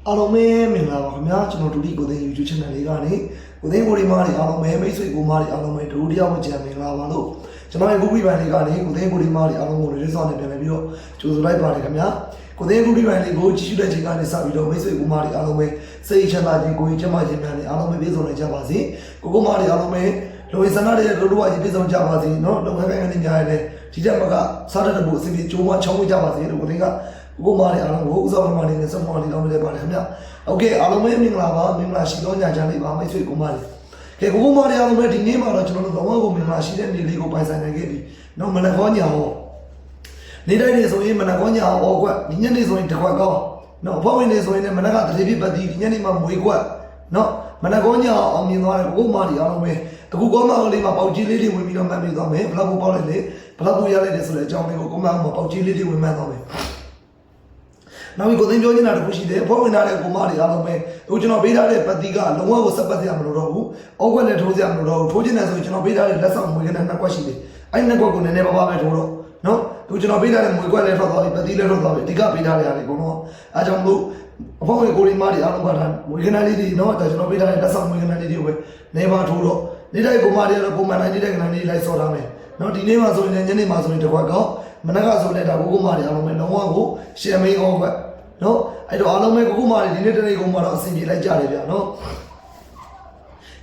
အားလုံးပဲမင်္ဂလာပါခင်ဗျာကျွန်တော်ဒုတိကိုသိန်း YouTube channel လေးကနေကိုသိန်းကိုဒီမားတွေအားလုံးပဲမိတ်ဆွေကိုမားတွေအားလုံးပဲဒုတိယမကြံမင်္ဂလာပါလို့ကျွန်တော်ရဲ့ဂူဂရီဘန်လေးကနေကိုသိန်းကိုဒီမားတွေအားလုံးကိုလေးစောင့်နေပြန်ပြီးတော့ကြိုဆိုလိုက်ပါတယ်ခင်ဗျာကိုသိန်းဂူဂရီဘန်လေးကိုကြည့်ရှုတဲ့ချိန်ကနေစပြီးတော့မိတ်ဆွေကိုမားတွေအားလုံးပဲစိတ်ချမ်းသာခြင်းကိုယ်ကျန်းမာခြင်းများနဲ့အားလုံးပဲပြည့်စုံနိုင်ကြပါစေကိုမားတွေအားလုံးပဲလူဝင်ဆန္ဒတွေတို့တို့အကြီးပြည့်စုံကြပါစေเนาะလုပ်ငန်းကိုင်ကနေများရတဲ့ဒီတက်မကစားတဲ့ဖို့အစီအစဉ်ကြိုးဝါချောင်းဝကြပါစေလို့ကိုသိန်းကကိုမားတွေအားလုံးကိုဥစားမားတွေနဲ့စမောလေးတောင်းပေးပါတယ်ခင်ဗျာโอเคအားလုံးပဲမင်္ဂလာပါမင်္ဂလာရှိသောညချမ်းလေးပါမိတ်ဆွေကိုမားတွေကဲကိုမားတွေအားလုံးပဲဒီနေ့မှာတော့ကျွန်တော်တို့ဘောင်းကိုမင်္ဂလာရှိတဲ့နေ့လေးကိုပိုင်ဆိုင်နိုင်ခဲ့ပြီเนาะမနက်ခေါညာဟောနေ့တိုင်းနေဆိုရင်မနက်ခေါညာဟောကွက်ဒီညနေဆိုရင်တခွက်ကောင်းเนาะဘောင်းဝင်နေဆိုရင်လည်းမနက်ကတတိပိပတ်တီဒီညနေမှာမွေးကွက်เนาะမနက်ခေါညာအောင်မြင်သွားတယ်ကိုမားတွေအားလုံးပဲအခုကောမောင်လေးမှာပေါက်ကြီးလေးတွေဝင်ပြီးတော့မှတ်ပြီးသွားမယ်ဘလောက်ကိုပေါက်လိုက်လေဘလောက်ကိုရလိုက်တယ်ဆိုတဲ့အကြောင်းလေးကိုကောမောင်မှာပေါက်ကြီးလေးတွေဝင်မှတ်သွားမယ်နောက်ပြီးကိုသိန်းပြောနေတာတခုရှိတယ်ဖောက်ဝင်ထားတဲ့ကိုမတွေအားလုံးပဲအခုကျွန်တော်ပေးထားတဲ့ပတ်တိကလုံးဝကိုစက်ပတ်စရာမလိုတော့ဘူးအောက်ကွက်နဲ့ထိုးစရာမလိုတော့ဘူးထိုးချင်တယ်ဆိုရင်ကျွန်တော်ပေးထားတဲ့လက်ဆောင်မွေးကနဲ့နှစ်ကွက်ရှိတယ်အဲ့နှစ်ကွက်ကိုနည်းနည်းပါးပါးပဲထိုးတော့နော်အခုကျွန်တော်ပေးထားတဲ့မွေးကွက်လည်းထွက်သွားပြီပတ်တိလည်းထွက်သွားပြီအဓိကပေးထားတဲ့အားတွေအကုန်လုံးအားကြောင့်လို့အဖေကိုရီမတွေအားလုံးကထားမွေးကနဲ့လေးတွေနော်ဒါကျွန်တော်ပေးထားတဲ့လက်ဆောင်မွေးကနဲ့လေးတွေကိုပဲနေပါထိုးတော့နေ့တိုင်းကိုမတွေကတော့ပုံမှန်တိုင်းနေတဲ့ကနဲ့လေးလိုက်စော်ထားမယ်နော်ဒီနေ့မှဆိုရင်ညနေမှဆိုရင်တစ်ခွက်ကောမနက်ကဆိုလည်းဒါကိုမတွေအားလုံးပဲလုံးဝကိုရှယ်မင်းအောက်ကွက်နော်အဲ့တော့အားလုံးပဲကိုမားတွေဒီနေ့တနေ့ကိုမားတော့အဆင်ပြေလိုက်ကြတယ်ဗျာနော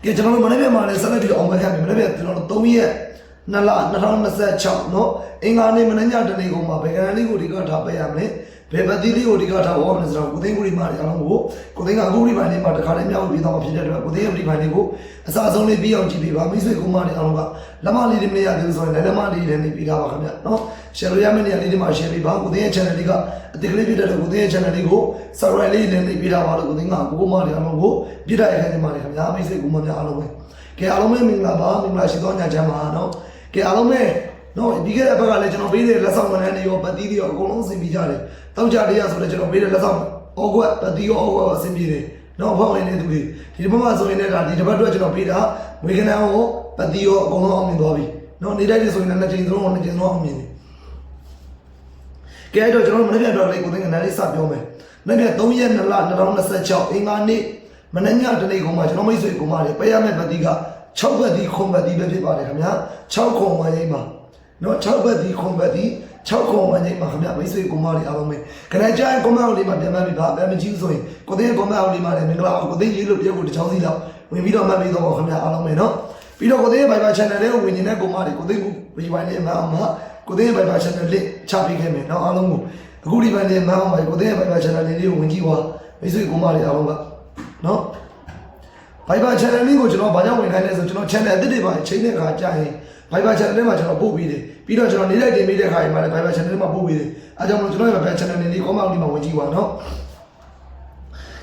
်ကဲကျွန်တော်တို့မနေ့ကမှလည်းဆက်လက်ပြီးအောင်ပဲခံပြီမနေ့ကကျွန်တော်တို့3ရက်2လ2026နော်အင်္ဂါနေ့မနေ့ညတနေ့ကိုမှဘယ်ကန်လေးကိုဒီကထားပေးရမလဲဘယ်ပတ်တိလေးကိုဒီကထားဟောမလဲဆိုတော့ကိုသိန်းကိုရီမားတွေအားလုံးကိုသိန်းကအခုဒီပိုင်းလေးမှာတခါလေးမြောက်ပြီးတော့ဖြစ်တဲ့အတွက်ကိုသိန်းရဲ့ဒီပိုင်းလေးကိုအစားဆုံးလေးပြီးအောင်ကြည့်ပေးပါမိတ်ဆွေကိုမားတွေအားလုံးကလက်မလေးတွေမရသေးဘူးဆိုရင်လက်မလေးတွေနေပြီးသားပါခင်ဗျာနော် share ရမယ့်နေရာလေးတွေမှာ share ပေးပါကိုသိန်းရဲ့ channel လေးကအတိတ်ကလေးပြတဲ့ကိုသိန်းရဲ့ channel လေးကို subscribe လေးနဲ့နေပြီးသားပါလို့ကိုသိန်းကကိုမားတွေအားလုံးကိုပြတဲ့အခါကျမှလည်းခင်ဗျာမိတ်ဆွေကိုမားများအားလုံးပဲကဲအားလုံးပဲမင်္ဂလာပါမင်္ဂလာရှိသောညချမ်းပါနော်ကဲအားလုံးပဲနော်ဒီကဲဘက်ကလည်းကျွန်တော်ပေးတဲ့လက်ဆောင်ဝန်ထမ်းတွေရောပတ်တီးတွေရောအကုန်လုံးအဆင်ပြေကြတယ်တောက်ကြတရားဆိုလည်းကျွန်တော်ပေးတဲ့လက်ဆောင်အောက်ကွက်ပတ်တီးရောအောက်ကွက်အဆင်ပြေတယ်နော်ဖောက်ဝင်နေသူတွေဒီဘက်မှာဆိုရင်လည်းဒါဒီတစ်ပတ်အတွက်ကျွန်တော်ပေးတာဝေကနန်းရောပတ်တီးရောအကုန်လုံးအောင်မြင်သွားပြီနော်နေတိုင်းဆိုရင်လည်းနှစ်ချိန်သုံးနှစ်ချိန်သုံးအောင်မြင်တယ်ကဲတော့ကျွန်တော်မနေ့ကတော့လေးကိုသိန်းကနားလေးစပြောမယ်နေ့က3ရက်2လ2026အင်္ဂါနေ့မနေ့ညတနေ့ကမှကျွန်တော်မိတ်ဆွေကမှလည်းပေးရမယ့်ပတ်တီးက6ပတ်တီးခွန်ပတ်တီးပဲဖြစ်ပါတယ်ခင်ဗျာ6ခွန်ဝန်းကြီးမှာနော်6ပတ်တီးခွန်ပတ်တီး6ခွန်ဝန်းကြီးမှာခင်ဗျာမိတ်ဆွေကမှလည်းအားလုံးပဲခဏကြာရင်ကွန်မန့်လေးမှာပြန်မှတ်ပြီးပါအမကြီးဆိုရင်ကိုသိန်းကွန်မန့်လေးမှာလည်းမင်္ဂလာပါကိုသိန်းရေးလို့ပြုတ်ကိုတစ်ချောင်းစီလောက်ဝင်ပြီးတော့မှတ်ပြီးတော့ခင်ဗျာအားလုံးပဲနော်ပြီးတော့ကိုသိန်းရဲ့ Viber channel လေးကိုဝင်နေတဲ့ကိုမတွေကိုသိန်းကို Viber လေးမှာအောင်မှာကိုသိန်းရဲ့ Viber channel လေးချပေးခဲ့မယ်နော်အားလုံးကိုအခုဒီပိုင်းလေးမှာအောင်ပါကိုသိန်းရဲ့ Viber channel လေးကိုဝင်ကြည့်ပါမိတ်ဆွေကမှလည်းအားလုံးကနော် Viber channel လေးကိုကျွန်တော်ဘာကြောင့်ဝင်ခိုင်းလဲဆိုကျွန်တော် channel အသစ်တွေပါချိန်တဲ့အခါကြာရင် Viber channel လေးမှာကျွန်တော်ပို့ပြီးတယ်ပြီးတော့ကျွန်တော်နေ့တိုင်းတင်ပေးတဲ့အခါမှာလည်း Viber channel လေးမှာပို့ပြီးတယ်အဲကြောင့်မလို့ကျွန်တော်ရဲ့ Viber channel လေးကောင်းအောင်ဒီမှာဝင်ကြည့်ပါနော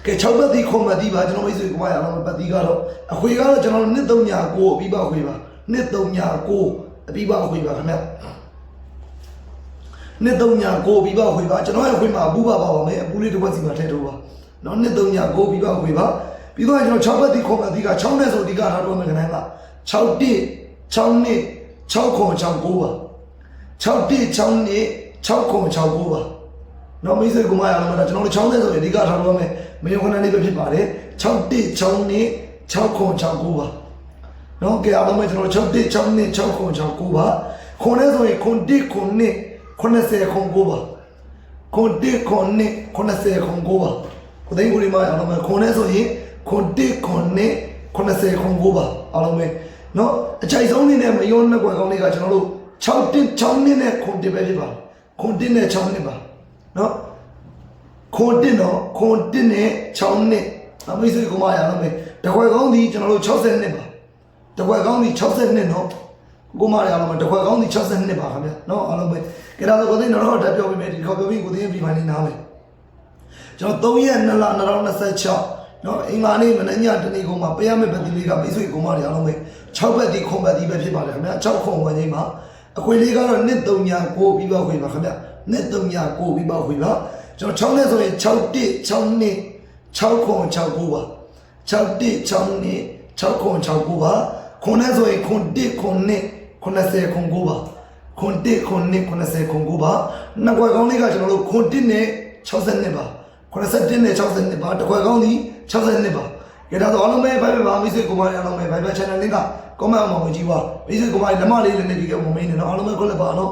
်ကဲ6ပတ်တီခွန်ပတ်တီပါကျွန်တော်မိတ်ဆွေကမှရအောင်ပတ်တီကတော့အခွေကတော့ကျွန်တော်2339အပြီးပါအခွေပါ2339အပြီးပါအခွေပါခင်ဗျ2339ပြီးပါအခွေပါကျွန်တော်ရဲ့အခွေမှာအပူပါပါမယ်အပူလေးတစ်ပတ်စီမှာထည့်ထိုးပါနော်2339ပြီးပါအခွေပါပြီးတော့ကျွန်တော်6ပတ်တီခွန်ပတ်တီက6နဲ့ဆိုအဓိကထားတော့မယ်ခဏက6တိ6နှစ်6ခွန်6 9ပါ6တိ6နှစ်6ခွန်6 9ပါနော်မိတ်ဆွေကမှရအောင်တော့ကျွန်တော်တို့6နဲ့ဆိုရင်အဓိကထားတော့မယ်မယုံခဏလေးပဲဖြစ်ပါတယ်6တိ6နှစ်6ခွန်6 9ပါနော်ကဲအားလုံးပဲကျွန်တော်6တိ6နှစ်6ခွန်6 9ပါခွန်နဲ့ဆိုရင်ခွန်တိခွန်နှစ်90ခွန်9ပါခွန်တိခွန်နှစ်90ခွန်9ပါကိုသိန်းကိုဒီမှာအားလုံးပဲခွန်နဲ့ဆိုရင်ခွန်တိခွန်နှစ်90ခွန်9ပါအားလုံးပဲနော်အချိုက်ဆုံးနေနဲ့မယုံနှစ်ကွယ်ကောင်းလေးကကျွန်တော်တို့6တိ6နှစ်နဲ့ခွန်တိပဲဖြစ်ပါခွန်တိနဲ့6နှစ်ပါနော်ခွန်တစ်တော့ခွန်တစ်နဲ့6နှစ်အမိတ်ဆွေကမှရအောင်မယ်တခွက်ကောင်းဒီကျွန်တော်တို့60နှစ်ပါတခွက်ကောင်းဒီ60နှစ်နော်ကိုမရအောင်မယ်တခွက်ကောင်းဒီ60နှစ်ပါခင်ဗျနော်အားလုံးပဲကြဒါဆိုကိုသိန်းတော့တက်ပြောပြီးမယ်ဒီခေါ်ပြောပြီးကိုသိန်းပြီးမှနေနားမယ်ကျွန်တော်3ရက်2လ2026နော်အင်္ဂါနေ့မနေ့ညတနေ့ကမှပေးရမယ့်ပတ်တီလေးကမိတ်ဆွေကမှရအောင်မယ်6ပတ်တီခွန်ပတ်တီပဲဖြစ်ပါတယ်ခင်ဗျ6ခွန်ဝန်းကြီးမှာအခွေလေးကတော့2339ပြီးပါခွေပါခင်ဗျ2339ပြီးပါခွေပါကျွန်တော်6နဲ့ဆိုရင်6တိ6နှစ်6ခွန်6 9ပါ6တိ6နှစ်6ခွန်6 9ပါခွန်နဲ့ဆိုရင်ခွန်တိခွန်နှစ်90ခွန်9ပါခွန်တိခွန်နှစ်90ခွန်9ပါနှစ်ကွယ်ကောင်းလေးကကျွန်တော်တို့ခွန်တိနဲ့60နှစ်ပါ 81နဲ့60နှစ်ပါတစ်ခွက်ကောင်းဒီ60နှစ်ပါကဲဒါဆိုအားလုံးပဲဘိုင်ဘယ်ပါမိတ်ဆွေကိုမအားလုံးပဲဘိုင်ဘယ် channel link က comment အောင်ဝင်ကြည့်ပါမိတ်ဆွေကိုမလက်မလေးလည်းနေပြီးကမမင်းနဲ့နော်အားလုံးပဲခွက်လက်ပါနော်